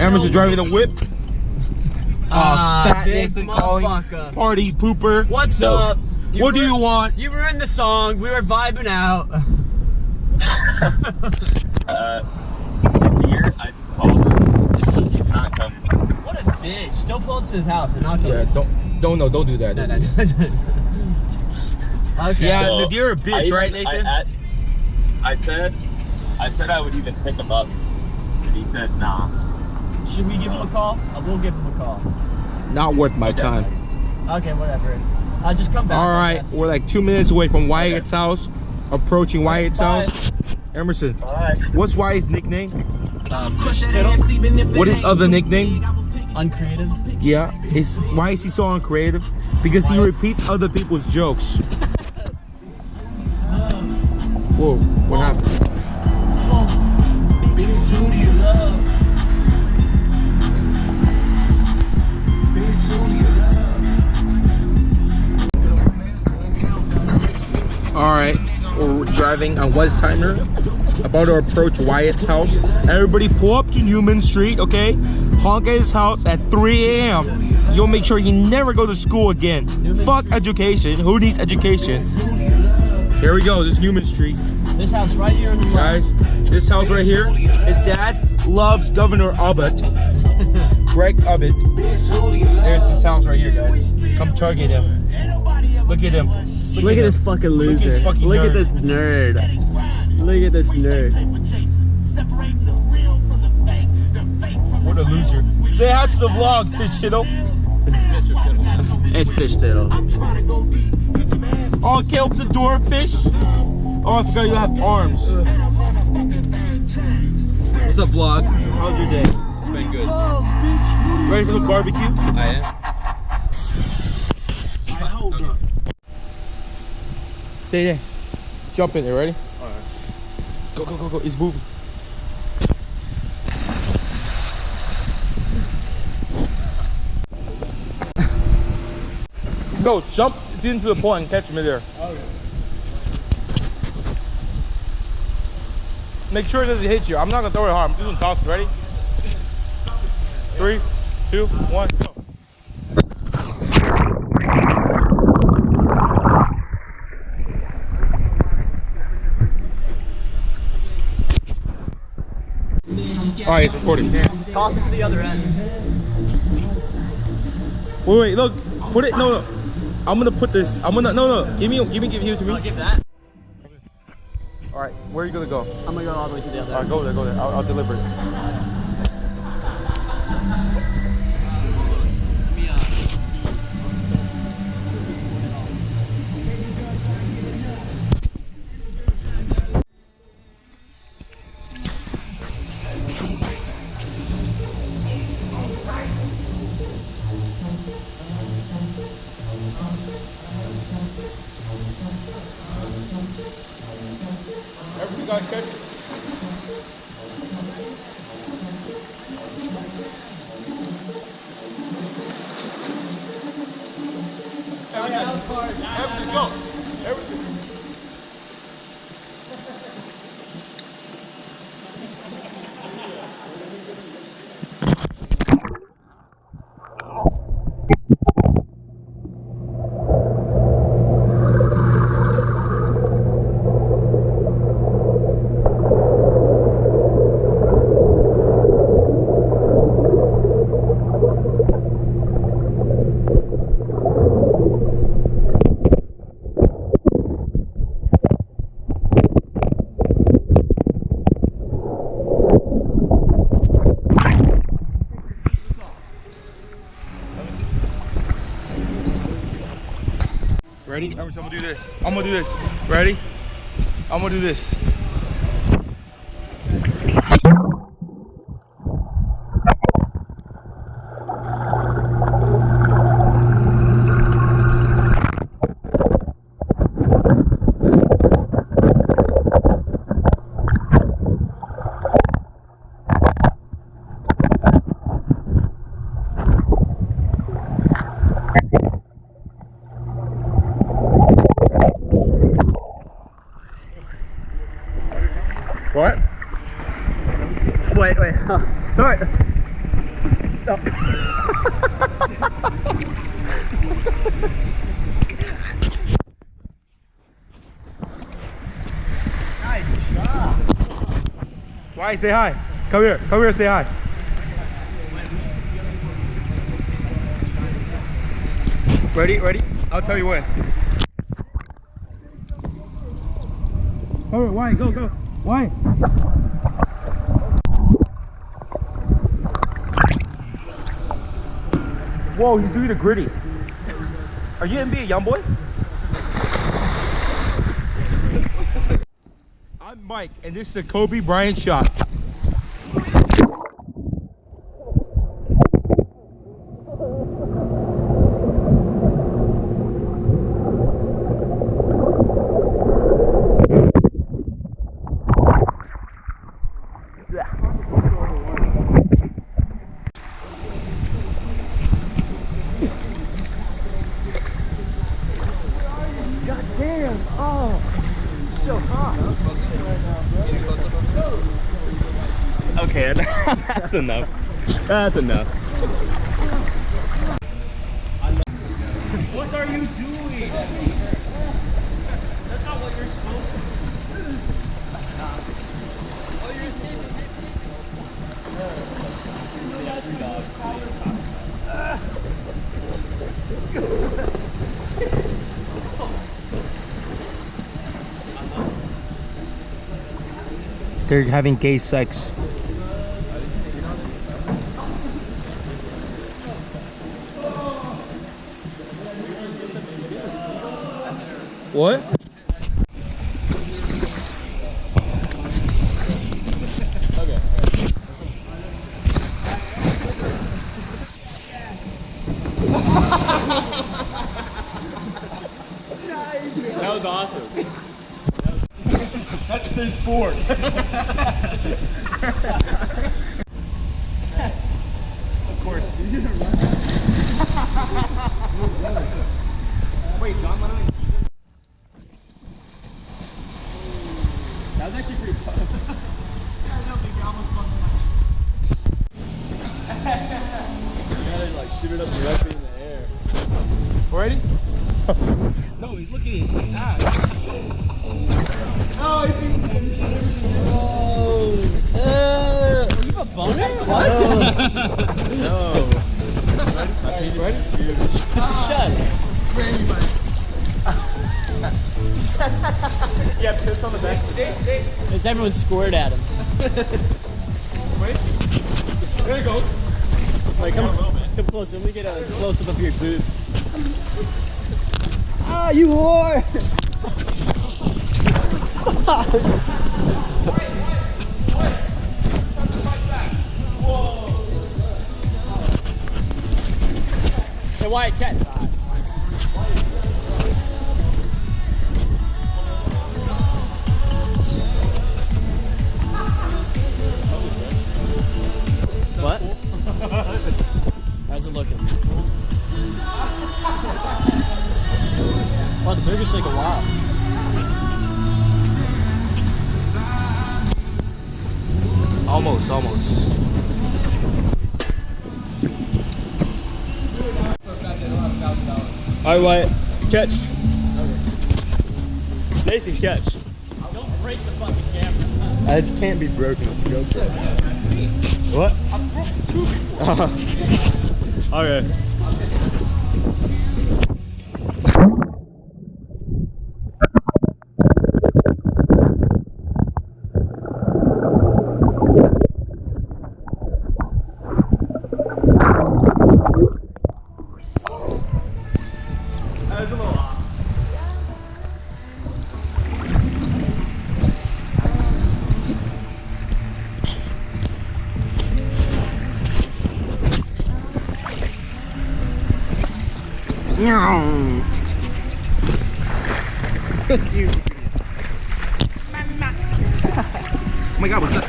Emerson's driving the whip. Fat big Nathan calling, motherfucker. party pooper. What's up? What do you want? You were in the song. We were vibing out. Here, I just called him. He's not coming. What a bitch. Don't pull up to his house and not come. Yeah, don't do that. No. Okay. Yeah, So, Nadir a bitch, right, Nathan? I said I would even pick him up, and he said nah. Should we give him a call? I will give him a call. Not worth my time. Okay, whatever. I'll just come back. All right, we're like 2 minutes away from Wyatt's house. Approaching Wyatt's house. Emerson, what's Wyatt's nickname? Fish Tittle. What is other nickname? Uncreative. Yeah, why is he so uncreative? Because he repeats other people's jokes. Whoa, what happened? Alright, we're driving on Westheimer, about to approach Wyatt's house. Everybody pull up to Newman Street, okay? Honk at his house at 3 a.m. You'll make sure you never go to school again. Fuck education. Who needs education? Here we go, this is Newman Street. This house right here in the Guys, this house right here, his dad loves Governor Abbott. Greg Abbott. There's this house right here, guys. Come target him. Look at him. Look at this fucking loser. Look at this nerd. Look at this nerd. What a loser. Say hi to the vlog, Fish Tittle. It's Fish Tittle. Oh, okay, open the door, Fish. Oh, I forgot you have arms. What's up, vlog? How's your day? It's been good. Ready for the barbecue? I am. Hold up. Stay there. Jump in there, ready? Alright. Go, go, go, go. It's moving. Let's go. Jump into the pool and catch me there. Okay. Make sure it doesn't hit you. I'm not gonna throw it hard. I'm just gonna toss it. Ready? 3, 2, 1, go. All right, it's recording. Toss it to the other end. Wait, look. Put it. No. I'm gonna put this. No. Give it to me. I'll give that. All right, where are you gonna go? I'm gonna go all the way to the other All right, go there, go there. I'll deliver it. Everything got catch. Everything, go. Everything. Ready? I'm gonna do this. I'm gonna do this. Ready? I'm gonna do this. What? Wait. Alright. Why? Say hi. Come here. Come here. Say hi. Ready? Ready? I'll tell you when. Alright, why? Go, go. Why? Whoa, he's doing a gritty. Are you NBA young boy? I'm Mike, and this is a Kobe Bryant shot. God damn! Oh, so hot. Okay, that's enough. That's enough. What are you doing? That's not what you're supposed to do. Oh, you're saving They're having gay sex. What? Okay. That was awesome. That's stage 4. Of course. Wait, John, why don't we see this? That was actually pretty fun. I know, big John was busting my You gotta like shoot it up directly in the air. Ready? No, he's looking at his ass. Oh, you have a boner? What? No. Ready? Shut it. Yeah, piss on the back. As everyone squared at him. Wait. There it goes. Like, come closer. Let me get a close-up of your boob. Ah, you whore! Hey, Wyatt, catch. What? How's it looking? Wow, the burgers take a while. Almost. Alright, Wyatt, catch. Nathan, catch. Don't break the fucking camera. It can't be broken. It's a GoPro. What? I've broken 2 before. Okay. Oh my god, what's that?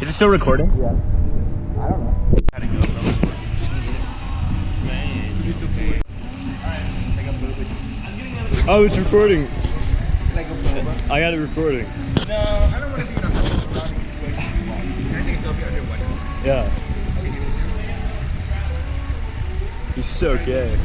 Is it still recording? Yeah. I don't know. Gotta go, man, it's okay. Alright, take a boob. I'm getting out of the Oh, it's recording. I got it recording. No, I don't want to be in a situation. Can I take a selfie underwater? Yeah. He's so gay.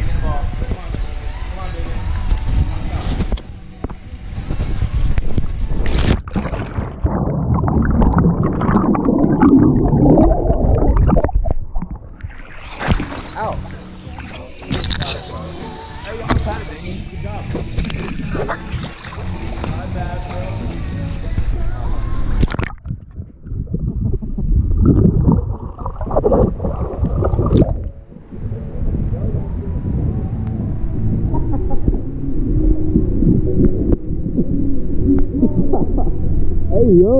Ow. Hey, I'm proud of it. Good job. Not bad, bro. Hey yo!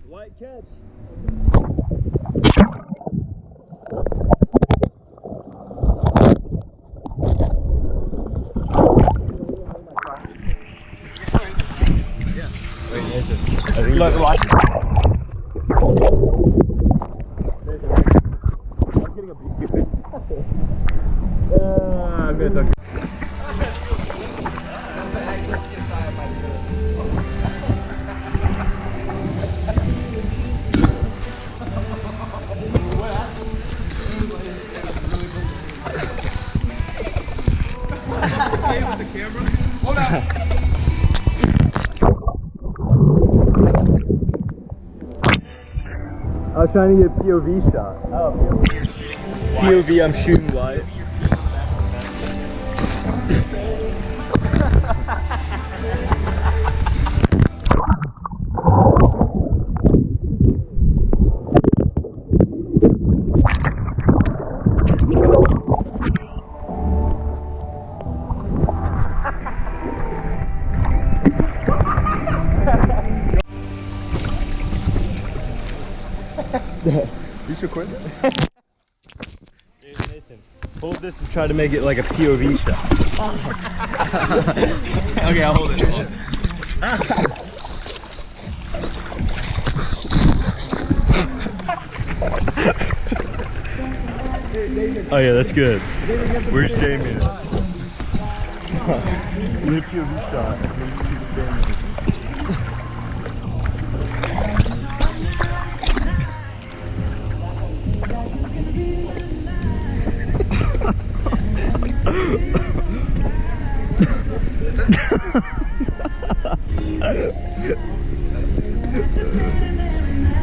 White catch. Look, watch. I'm getting a beat. I'm gonna duck. With the camera. Hold on. I was trying to get a POV shot. Oh, POV, I'm shooting Wyatt. You should quit that. Nathan, hold this and try to make it like a POV shot. Okay, I'll hold it. Oh yeah, that's good. Where's Damien? Need a POV shot.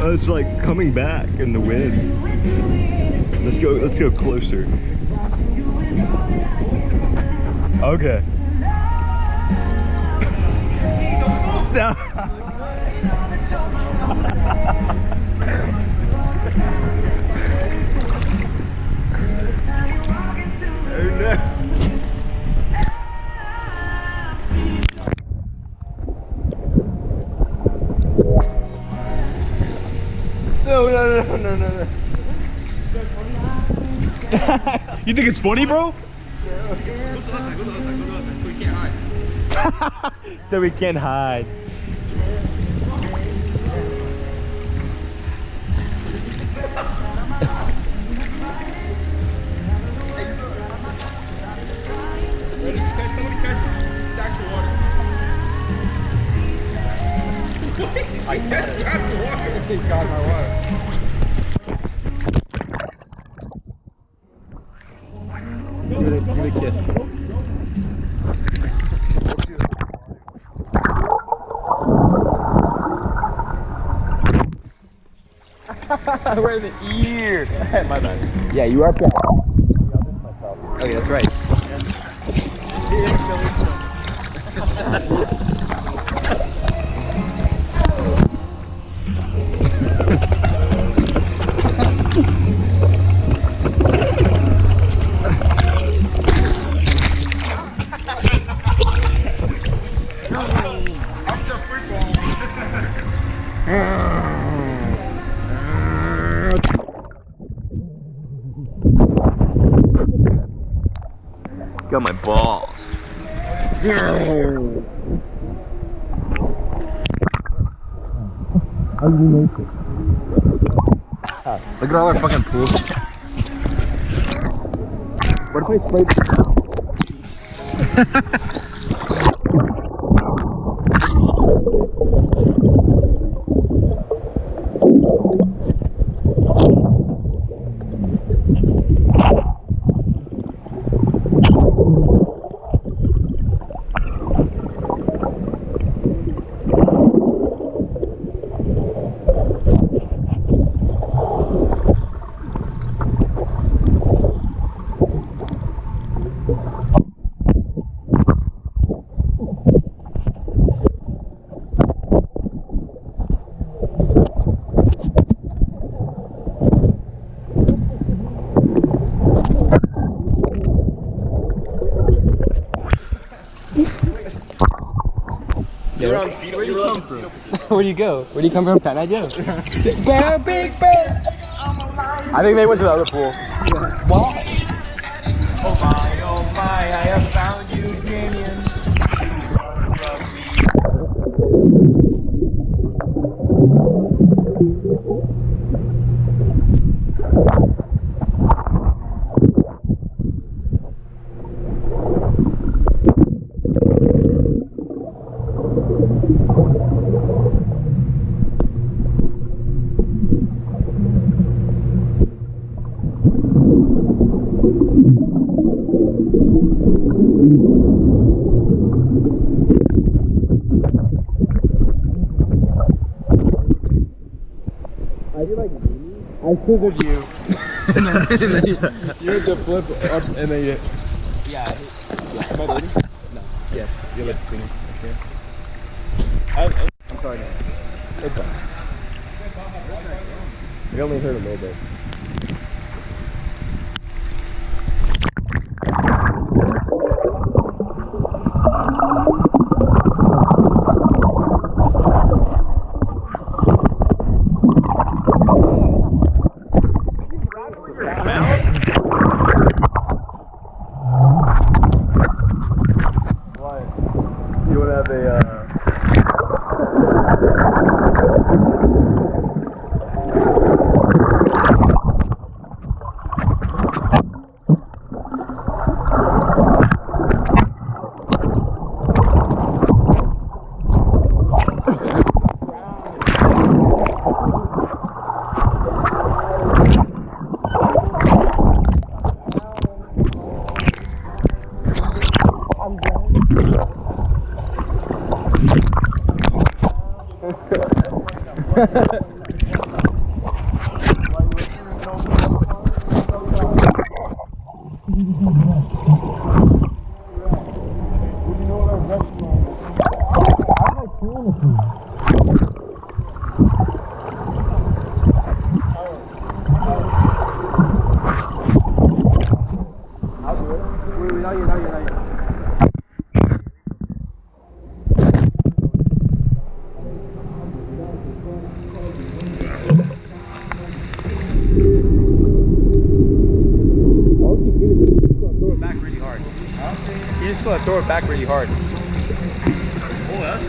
Oh, it's like coming back in the wind. Let's go closer. Okay. No. You think it's funny, bro? Go to the other side, so we can't hide. So we can hide. Ready? Somebody catch it. This is actual water. I can't grab the water. He got my water. Give it a kiss. We're in the ear. My bad. Yeah, you are proud. Okay, that's right. Got my balls. How did you make it? Look at all our fucking pools. What if I spray? Where do you come from? Where do you go? Where do you come from? Can I do? Big bear, big bear. I think they went to the other pool. Why? Oh my, I have found you, Canyon. I scissored you. And then you hit the flip up and then you. Yeah. Am I ready? No. Yes. You're like spinning. Okay. I'm sorry. No. It's fine. It only hurt a little bit. You want to have a You just gotta throw it back really hard. Oh, that's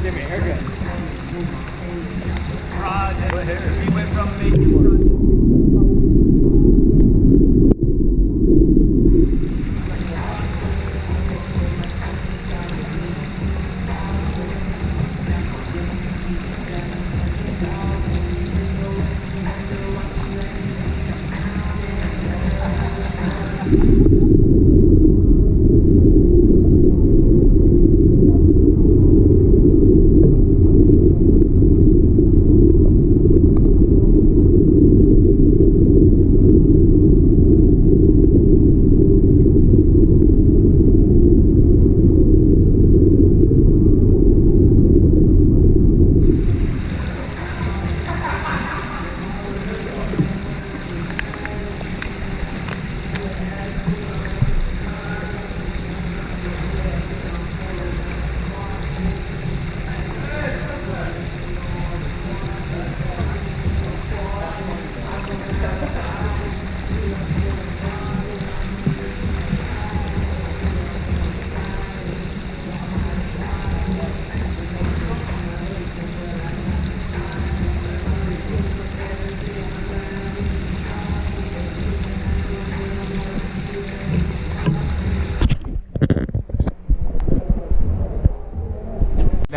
Give me a haircut. We went from making.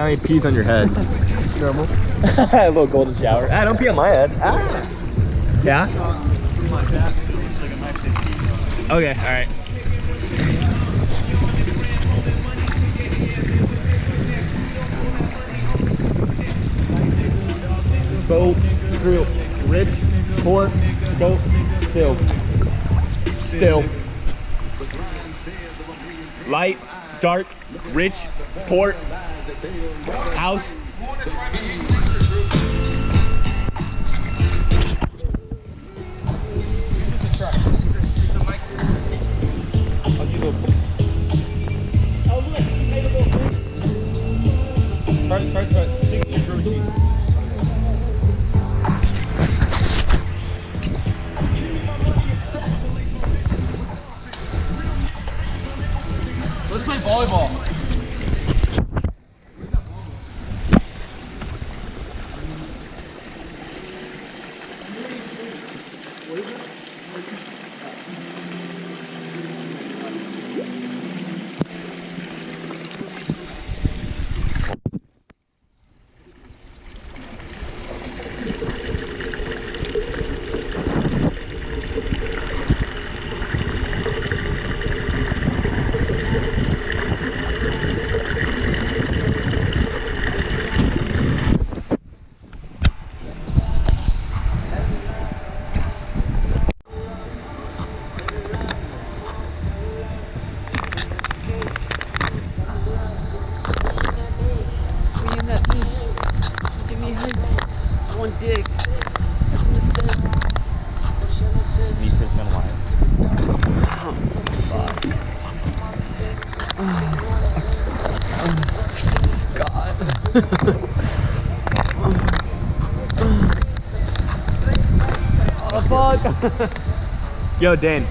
Now he pees on your head. Normal. A little golden shower. Ah, don't pee on my head. Ah. Yeah? Okay, alright. Go through rich, poor, go still. Still. Light, dark, rich, poor, house. Let's play volleyball. Yo, Dane.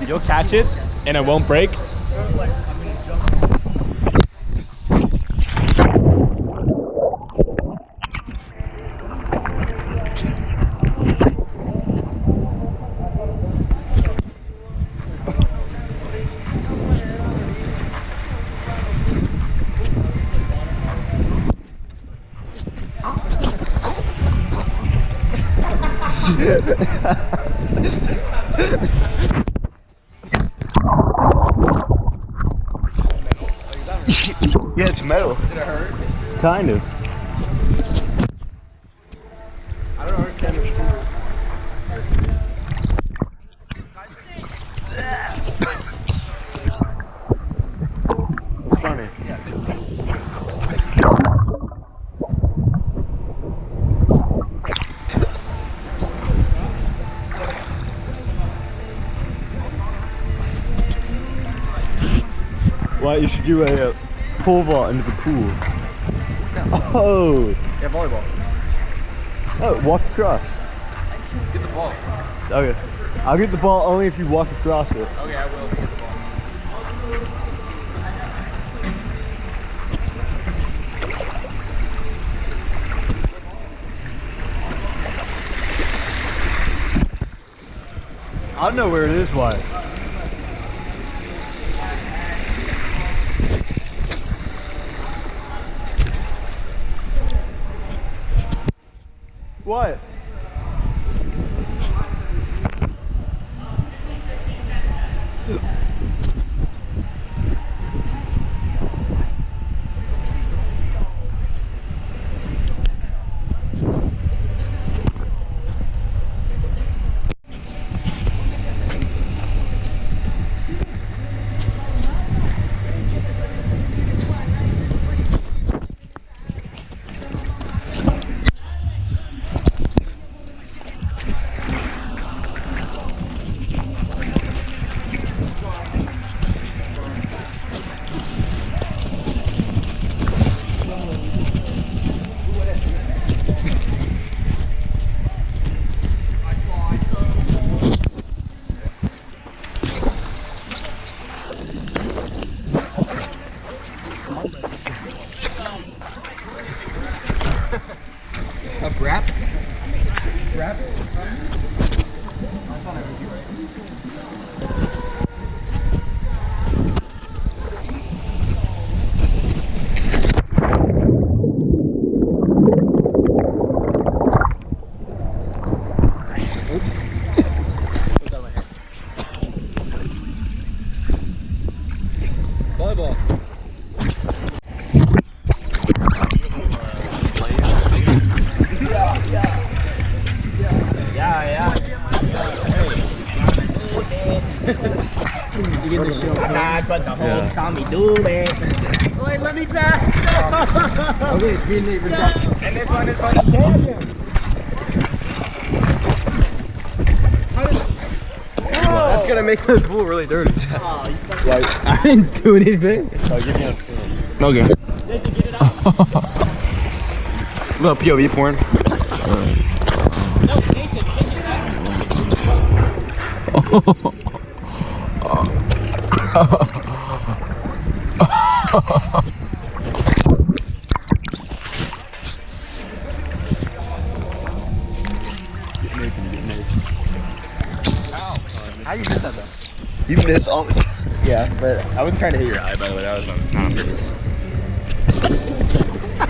You'll catch it and it won't break. Yeah, it's metal. Did it hurt? Kind of. I don't understand the screw. It's funny. Well, you should do a pole vault into the pool. Oh! Yeah, volleyball. Oh, walk across. Get the ball. Okay. I'll get the ball only if you walk across it. Okay, I will get the ball. I don't know where it is, why. What? A wrap? Wrap? but the whole Tommy do it. Wait, let me pass. Okay, and this one is for the champion. That's gonna make the pool really dirty. Oh, I didn't do anything. Oh, give me a feeling. Okay. get it out. Little POV porn. No, Nathan, take it How you missed that though? You missed all. Yeah, but I wasn't trying to hit your eye, by the way. That was not on purpose.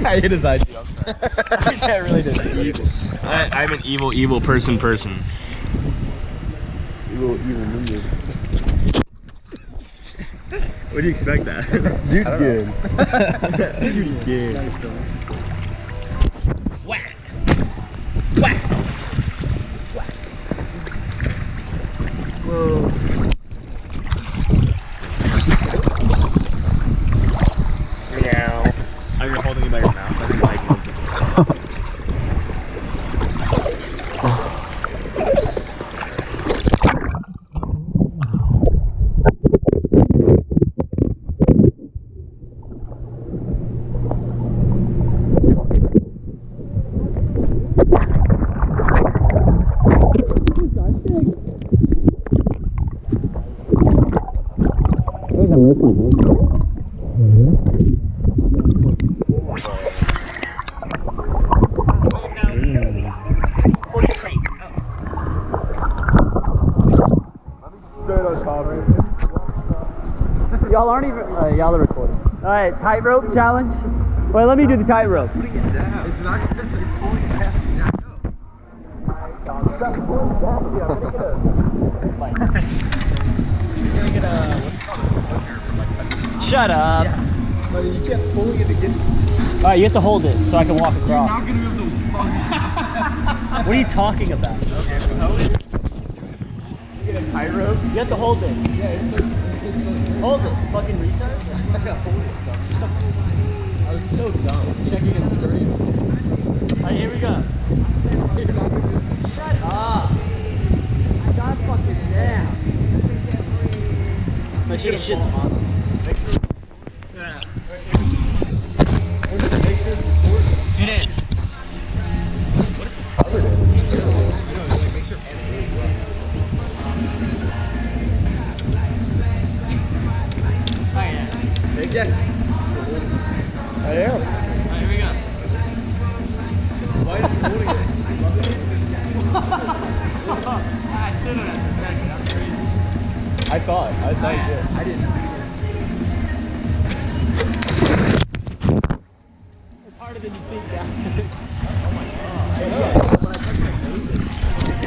I hit his eye too. I really did. I'm an evil person. Evil ninja. What do you expect that? Dude, good. Dude, good. Whack. Whack. Whoa. Meow. Oh, you're holding it by your mouth. I didn't like it. Y'all aren't even, y'all are recording. All right, tightrope challenge. Wait, let me do the tightrope. Shut up. But you kept pulling it against. All right, you have to hold it so I can walk across. What are you talking about? Get a tightrope. You have to hold it. Hold it, fucking retard. I was so dumb. Checking a screen. All right, here we go. Shut up. God fucking damn. My shit's... It is. Yes. I am. Alright, here we go. Why is he holding it? I stood on it for a second. That's crazy. I saw it. I saw you do it. I didn't. It's harder than you think, guys. Oh my god.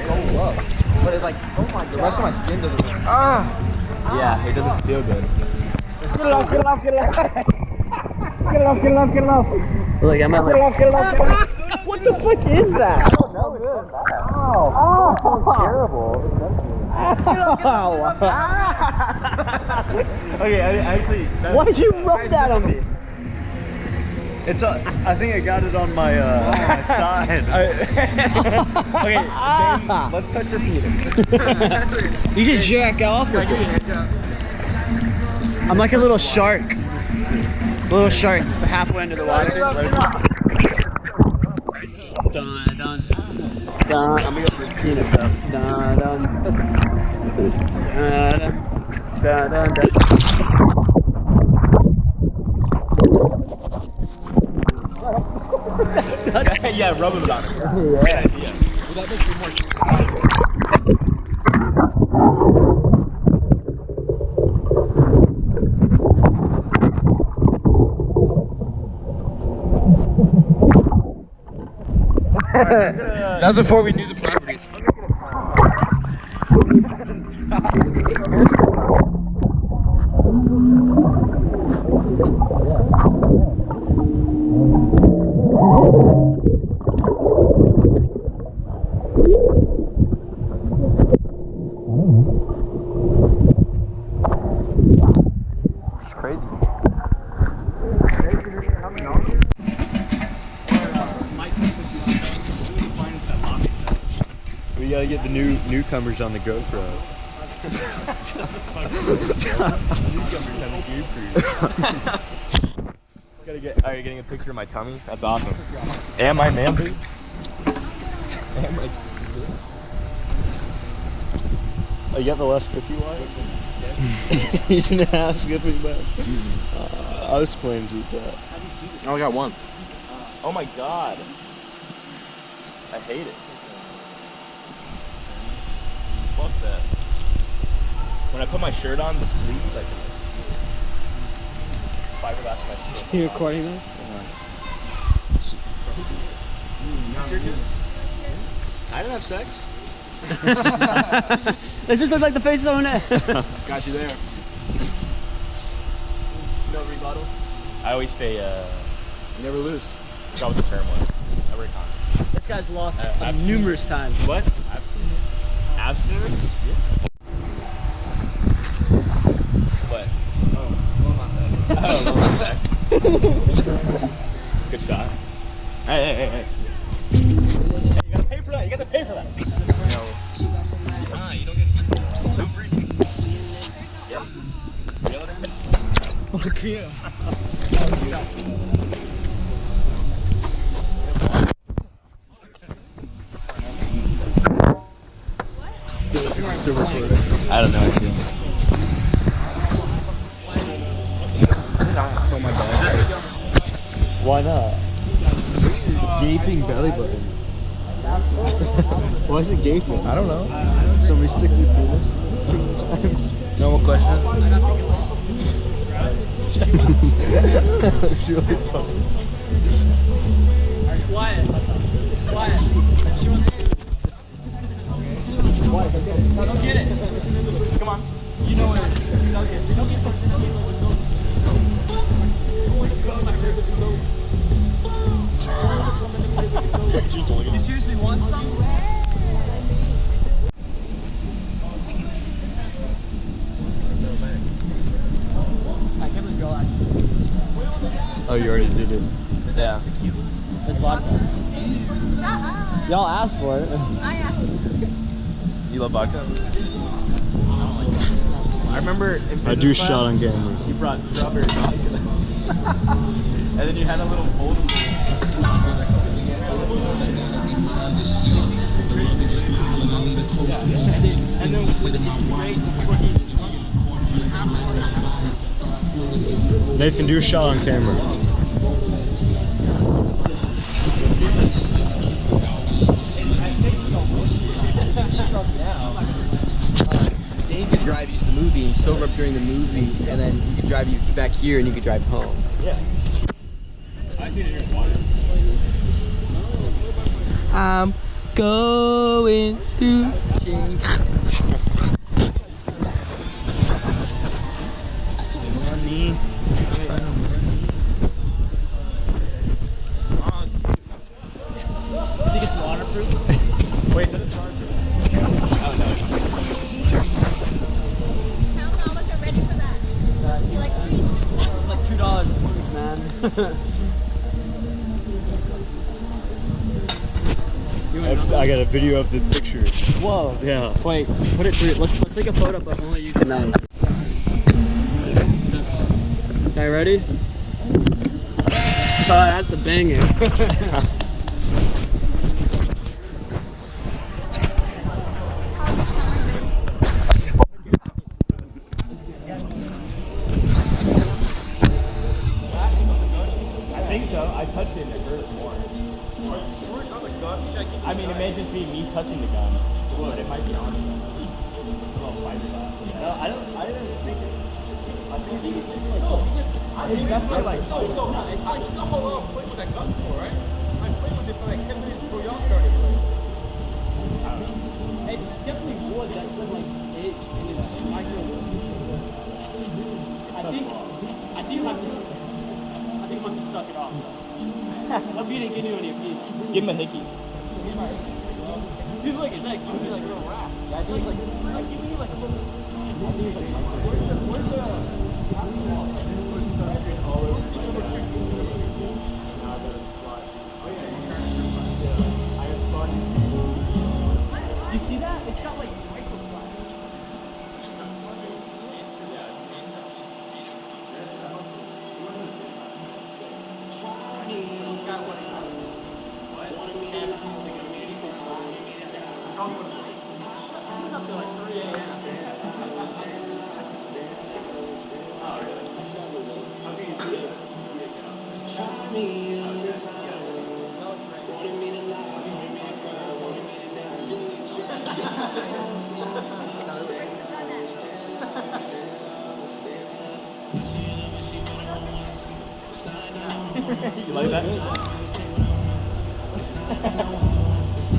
So low. But it's like, oh my god. The rest of my skin doesn't work. Yeah, it doesn't feel good. Get it off. Get it off. Look, I'm at like... What the fuck is that? I don't know. It feels bad. Oh, it sounds terrible. Okay, I actually... Why did you rub that on me? It's I think I got it on my my side. Okay, then let's touch your penis. You should jack off with it. I'm like a little shark. Halfway under the water. Dun, dun, dun. I'm gonna go for his penis up. Dun, dun. Dun, dun, dun, dun. Yeah, rub him on it. Yeah. Great idea. Well, that makes you more... That's before we knew the properties. gotta get the newcomers on the GoPro. Are you getting a picture of my tummy? That's awesome. And my man boobs. And my. Oh, you got the less cookie white? You didn't ask if it much. I was planning to eat that. I only got one. Oh my god. I hate it. Fuck that. When I put my shirt on, the sleeve, like, fiberglass my skin. Are you recording this? I didn't have sex. This just looks like the face of someone else. Got you there. No rebuttal. I always stay, You never lose. I forgot what the term was. I work on it. This guy's lost Abstinence. numerous times. What? Abstinence? Yeah. What? Oh, I don't know about that. Good shot. Hey. Hey, you gotta pay for that. You gotta pay for that. No. Ah, you don't get no free. Yeah. Fuck you. I don't know. Why not? Gaping belly button. Why is it gaping? I don't know. Somebody stick me through this 2 more times. No more questions. It's really funny. Quiet. She wants to. Go get it. Come on. You know where. You seriously want some? I can't believe y'all actually. Oh, you already did it. Yeah. It's vodka. Y'all asked for it. I asked. You love vodka? I remember in I do shot on camera. You brought strawberry vodka. And then you had a little bowl of and then Nathan, do a shot on camera. Dane could drive you to the movie and sober up during the movie, and then he could drive you back here and you could drive home. yeah. I seen it in your water. I'm going through change. I think it's waterproof. Wait, is it waterproof? Oh no. How was it ready for that? You like treats? It's like $2 a piece, man. I got a video of the picture. Whoa. Yeah. Wait, put it through. Let's take a photo, but only use the knife. Okay, ready? Oh, that's a banger. I think so. I touched it and it hurt more. I mean, it may just be me touching the gun, but it might be on it. No, I didn't think it. I think it's just like, it's definitely like, no, it's like, you know how long I played with that gun for, right? I played with it for like 10 minutes before y'all started playing. I don't know. It's definitely wood that's been like aged into that micro. I think you have to suck it off. Hope you didn't get you any of these. Give him a hickey. Dude, look, it's like, give me like a little wrap. Yeah, I think it's like give me like a little. I think it's like, where's the You see up to like 3 a.m. You like that?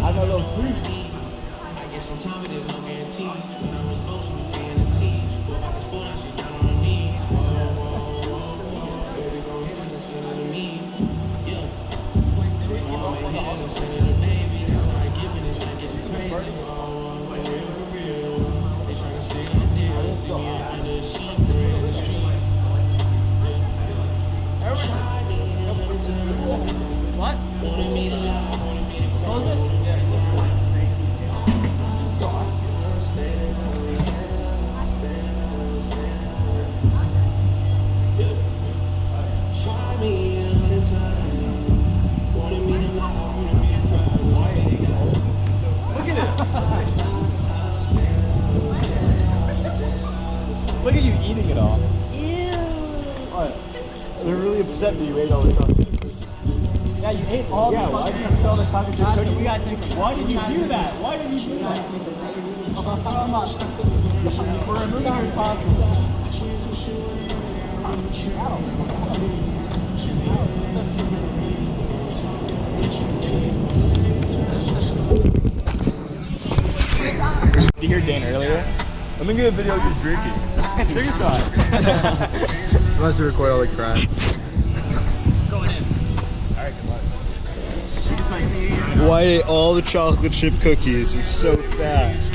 I got a little creep. What? Close it? Look at you eating it all. What? They're really upset that you ate all the stuff. Yeah, you ate all Yeah, the why fucking did you eat all the chocolate chip Johnson, cookies? we gotta take a Why did you do that? Why did you do that? We're removing your sponsors. Did you hear Dan earlier? Let me get a video of you drinking. Take a shot. He wants to record all the crap. Why ate all the chocolate chip cookies? He's so fat.